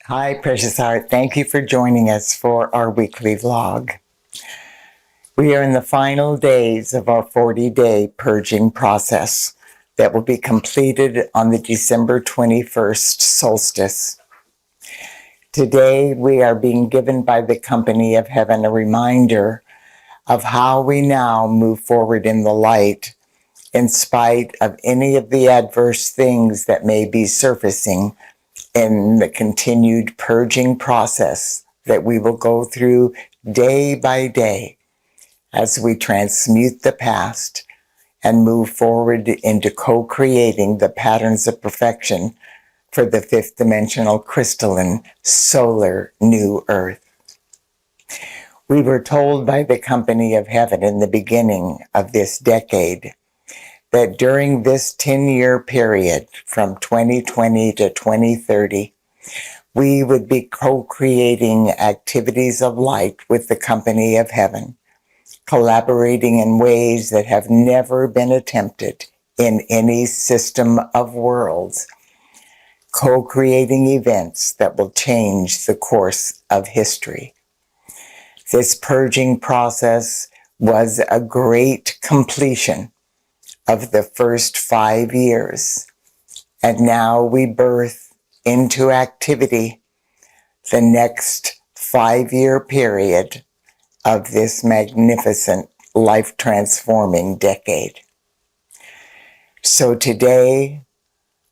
Hi, Precious Heart. Thank you for joining us for our weekly vlog. We are in the final days of our 40-day purging process that will be completed on the December 21st solstice. Today, we are being given by the Company of Heaven a reminder of how we now move forward in the light in spite of any of the adverse things that may be surfacing in the continued purging process that we will go through day by day as we transmute the past and move forward into co-creating the patterns of perfection for the fifth dimensional crystalline solar new earth. We were told by the Company of Heaven in the beginning of this decade that during this 10-year period from 2020 to 2030, we would be co-creating activities of light with the Company of Heaven, collaborating in ways that have never been attempted in any system of worlds, co-creating events that will change the course of history. This purging process was a great completion of the first 5 years, and now we birth into activity the next 5-year period of this magnificent life-transforming decade. So today,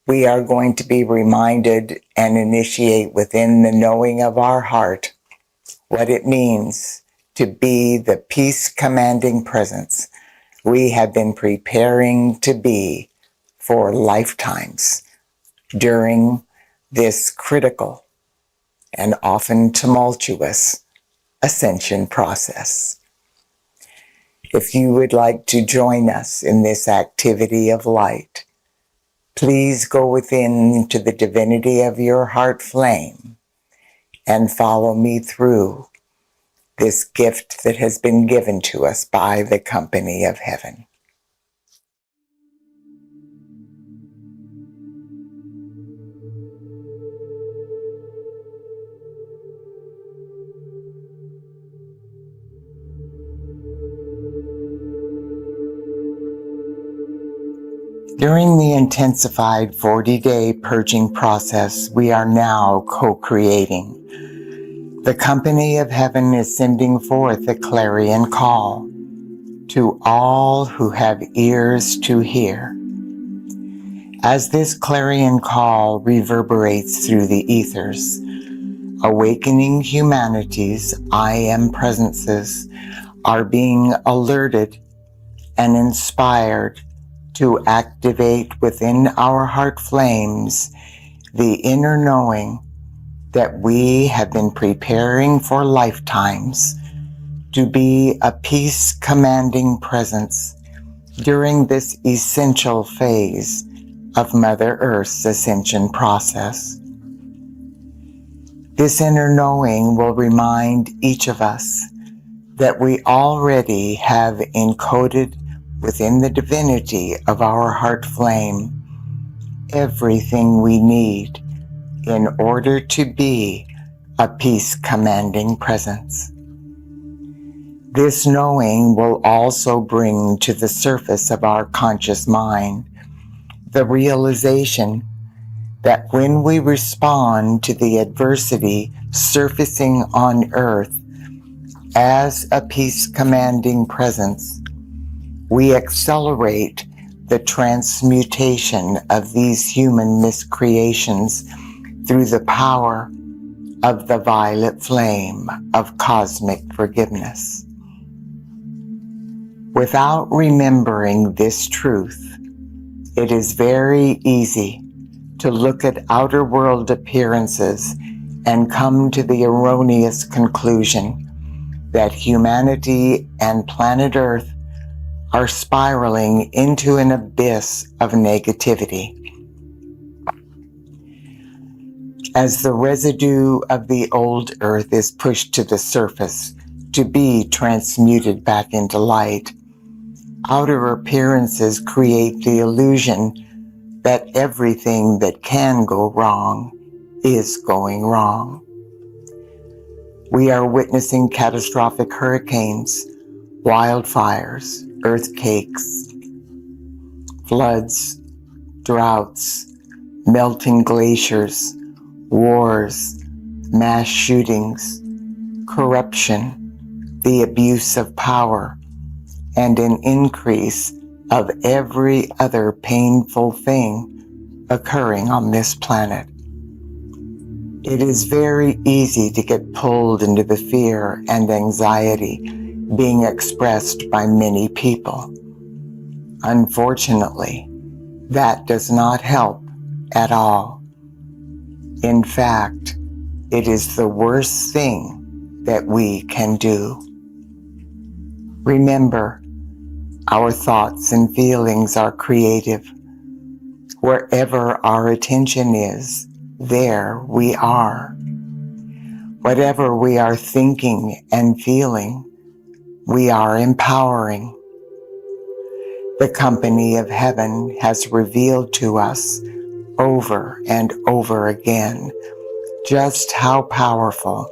we are going to be reminded and initiate within the knowing of our heart what it means to be the peace-commanding presence we have been preparing to be for lifetimes during this critical and often tumultuous ascension process. If you would like to join us in this activity of light, please go within to the divinity of your heart flame and follow me through this gift that has been given to us by the Company of Heaven. During the intensified 40-day purging process we are now co-creating, the Company of Heaven is sending forth a clarion call to all who have ears to hear. As this clarion call reverberates through the ethers, awakening humanity's I Am presences are being alerted and inspired to activate within our heart flames the inner knowing that we have been preparing for lifetimes to be a peace-commanding presence during this essential phase of Mother Earth's ascension process. This inner knowing will remind each of us that we already have encoded within the divinity of our heart flame everything we need in order to be a peace-commanding presence. This knowing will also bring to the surface of our conscious mind the realization that when we respond to the adversity surfacing on earth as a peace-commanding presence, we accelerate the transmutation of these human miscreations through the power of the violet flame of cosmic forgiveness. Without remembering this truth, it is very easy to look at outer world appearances and come to the erroneous conclusion that humanity and planet Earth are spiraling into an abyss of negativity. As the residue of the old earth is pushed to the surface to be transmuted back into light, outer appearances create the illusion that everything that can go wrong is going wrong. We are witnessing catastrophic hurricanes, wildfires, earthquakes, floods, droughts, melting glaciers, wars, mass shootings, corruption, the abuse of power, and an increase of every other painful thing occurring on this planet. It is very easy to get pulled into the fear and anxiety being expressed by many people. Unfortunately, that does not help at all. In fact, it is the worst thing that we can do. Remember, our thoughts and feelings are creative. Wherever our attention is, there we are. Whatever we are thinking and feeling, we are empowering. The company of heaven has revealed to us over and over again just how powerful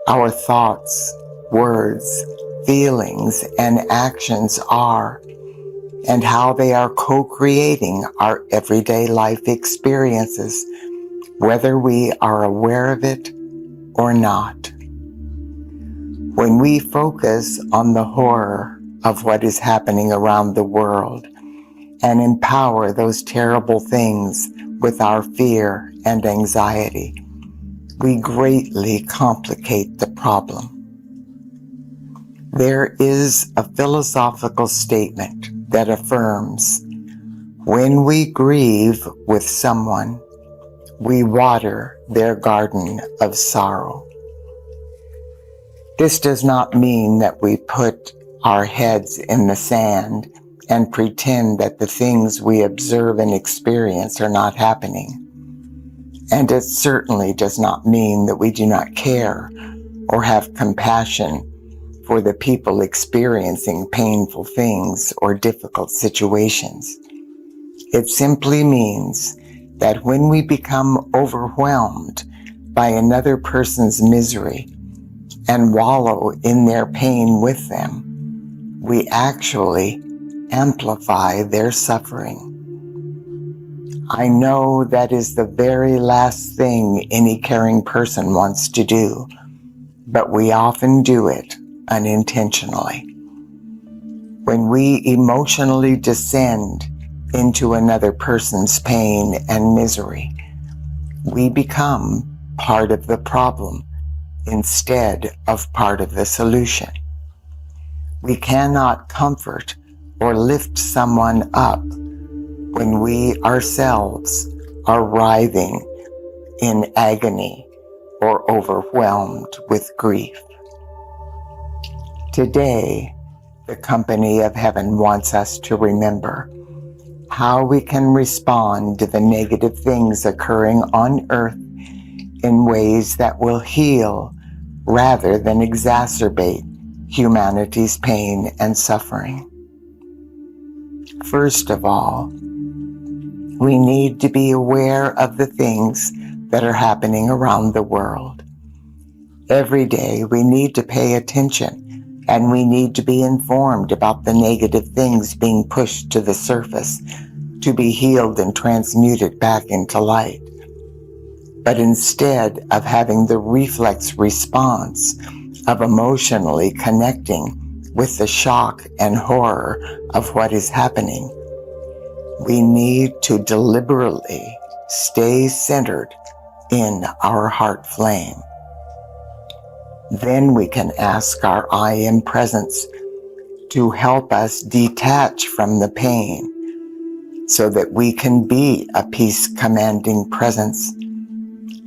our thoughts, words, feelings, and actions are, and how they are co-creating our everyday life experiences, whether we are aware of it or not. When we focus on the horror of what is happening around the world and empower those terrible things with our fear and anxiety, we greatly complicate the problem. There is a philosophical statement that affirms, when we grieve with someone, we water their garden of sorrow. This does not mean that we put our heads in the sand and pretend that the things we observe and experience are not happening. And it certainly does not mean that we do not care or have compassion for the people experiencing painful things or difficult situations. It simply means that when we become overwhelmed by another person's misery and wallow in their pain with them, we actually amplify their suffering. I know that is the very last thing any caring person wants to do, but we often do it unintentionally. When we emotionally descend into another person's pain and misery, we become part of the problem instead of part of the solution. We cannot comfort or lift someone up when we ourselves are writhing in agony or overwhelmed with grief. Today, the company of heaven wants us to remember how we can respond to the negative things occurring on earth in ways that will heal rather than exacerbate humanity's pain and suffering. First of all, we need to be aware of the things that are happening around the world. Every day we need to pay attention, and we need to be informed about the negative things being pushed to the surface to be healed and transmuted back into light. But instead of having the reflex response of emotionally connecting with the shock and horror of what is happening, we need to deliberately stay centered in our heart flame. Then we can ask our I Am Presence to help us detach from the pain so that we can be a peace-commanding presence,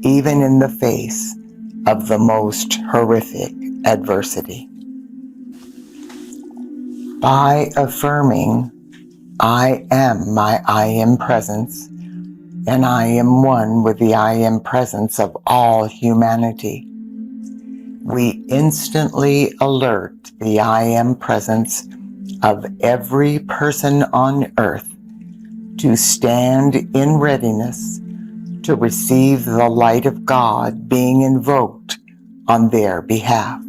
even in the face of the most horrific adversity. By affirming, I am my I Am Presence, and I am one with the I Am Presence of all humanity, we instantly alert the I Am Presence of every person on earth to stand in readiness to receive the light of God being invoked on their behalf.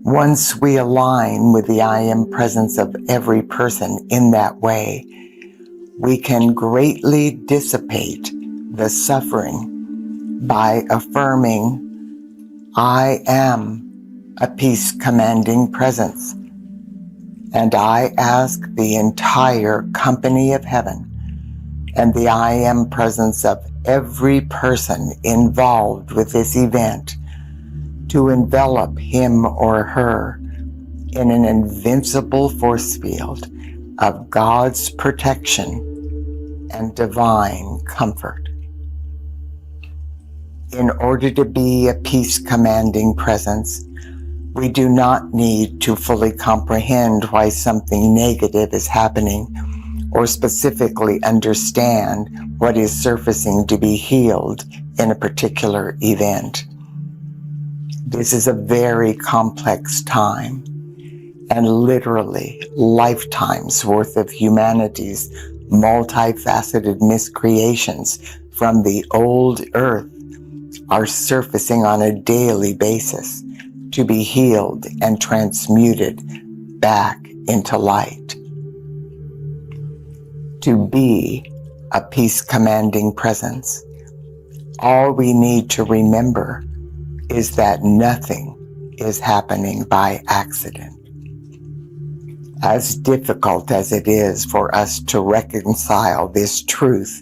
Once we align with the I Am presence of every person in that way, we can greatly dissipate the suffering by affirming, I am a peace-commanding presence, and I ask the entire company of heaven and the I Am presence of every person involved with this event to envelop him or her in an invincible force field of God's protection and divine comfort. In order to be a peace-commanding presence, we do not need to fully comprehend why something negative is happening or specifically understand what is surfacing to be healed in a particular event. This is a very complex time and literally lifetimes worth of humanity's multifaceted miscreations from the old earth are surfacing on a daily basis to be healed and transmuted back into light. To be a peace-commanding presence, all we need to remember is that nothing is happening by accident. As difficult as it is for us to reconcile this truth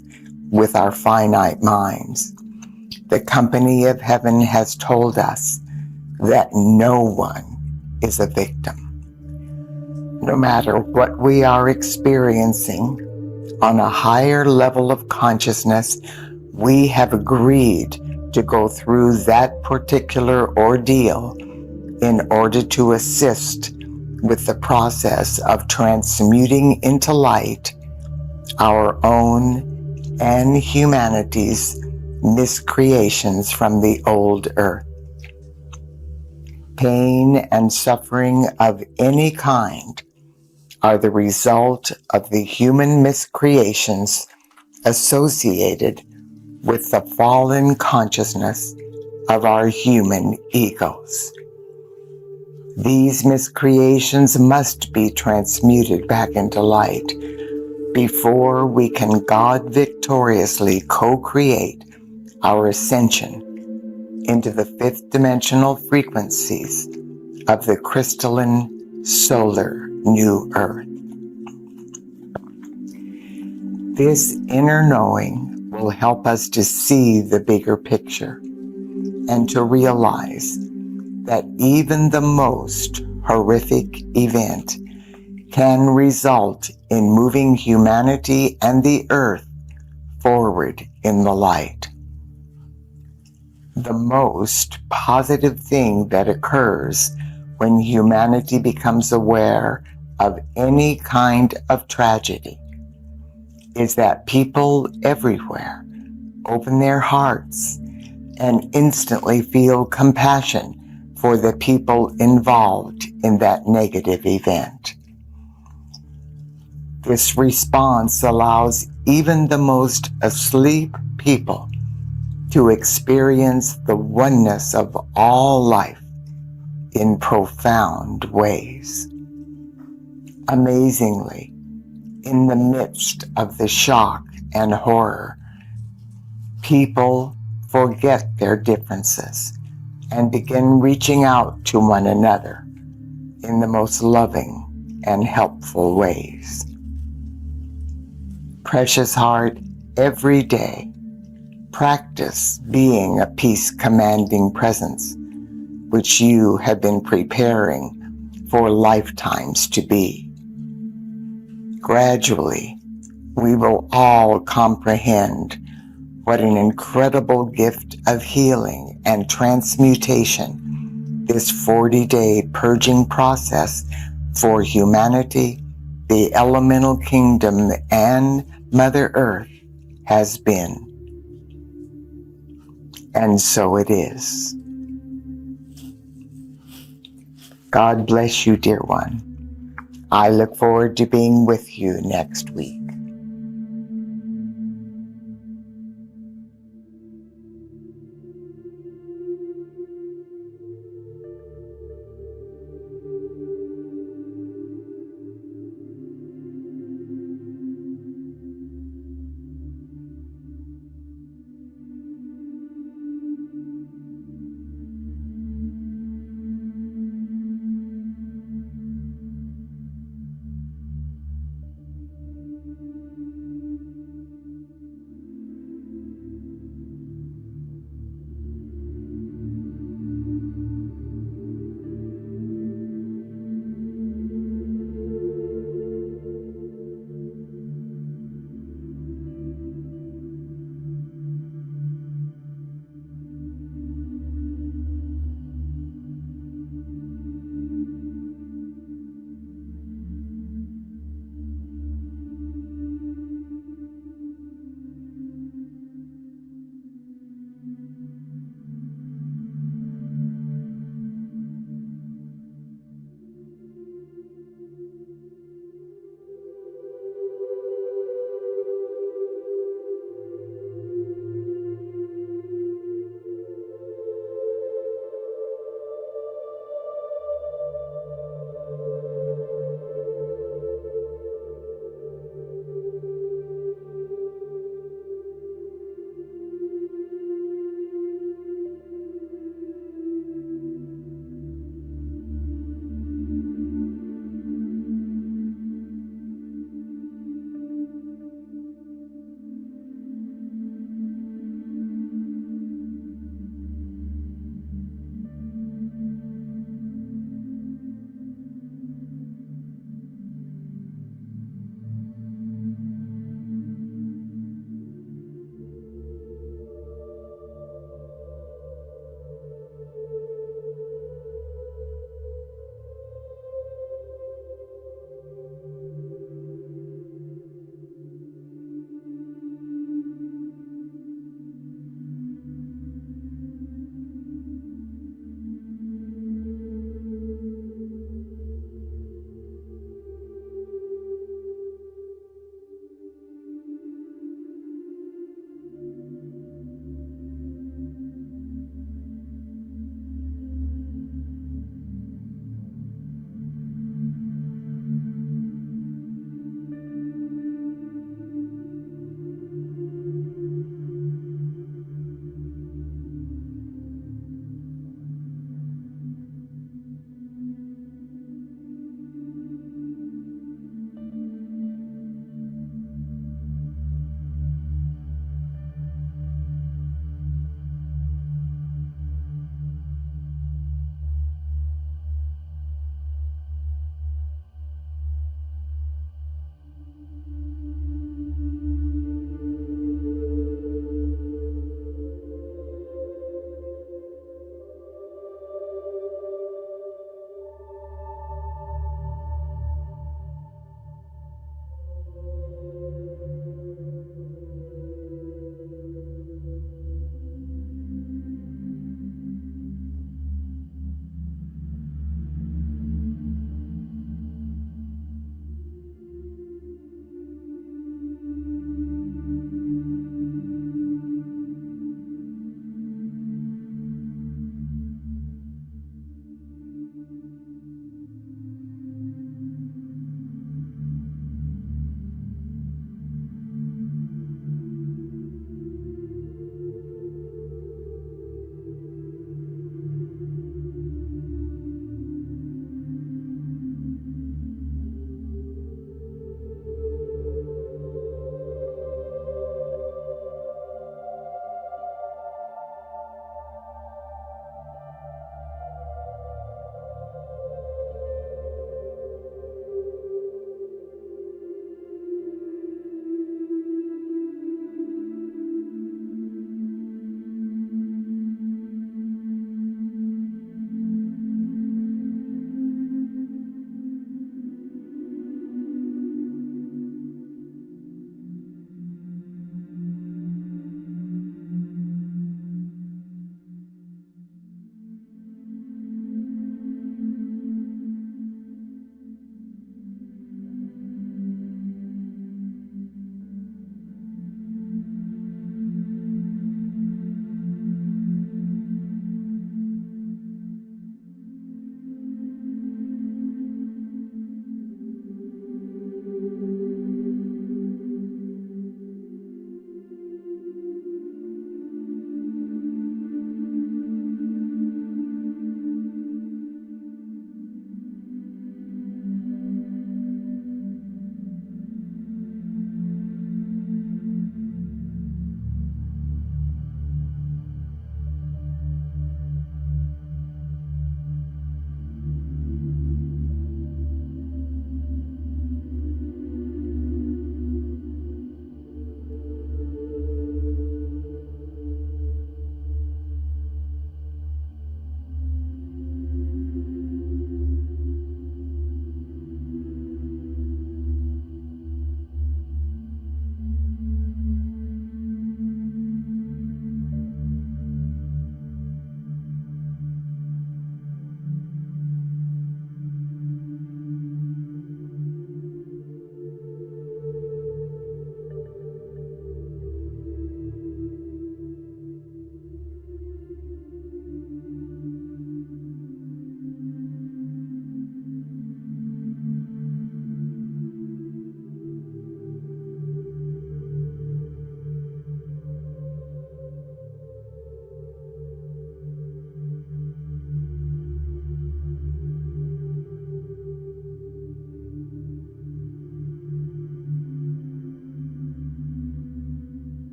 with our finite minds, the company of heaven has told us that no one is a victim. No matter what we are experiencing on a higher level of consciousness, we have agreed to go through that particular ordeal in order to assist with the process of transmuting into light our own and humanity's miscreations from the old earth. Pain and suffering of any kind are the result of the human miscreations associated with the fallen consciousness of our human egos. These miscreations must be transmuted back into light before we can God victoriously co-create our ascension into the fifth dimensional frequencies of the crystalline solar new earth. This inner knowing will help us to see the bigger picture and to realize that even the most horrific event can result in moving humanity and the earth forward in the light. The most positive thing that occurs when humanity becomes aware of any kind of tragedy is that people everywhere open their hearts and instantly feel compassion for the people involved in that negative event. This response allows even the most asleep people to experience the oneness of all life in profound ways. Amazingly, in the midst of the shock and horror, people forget their differences and begin reaching out to one another in the most loving and helpful ways. Precious heart, every day, practice being a peace-commanding presence, which you have been preparing for lifetimes to be. Gradually, we will all comprehend what an incredible gift of healing and transmutation this 40-day purging process for humanity, the elemental kingdom, and Mother Earth has been. And so it is. God bless you, dear one. I look forward to being with you next week.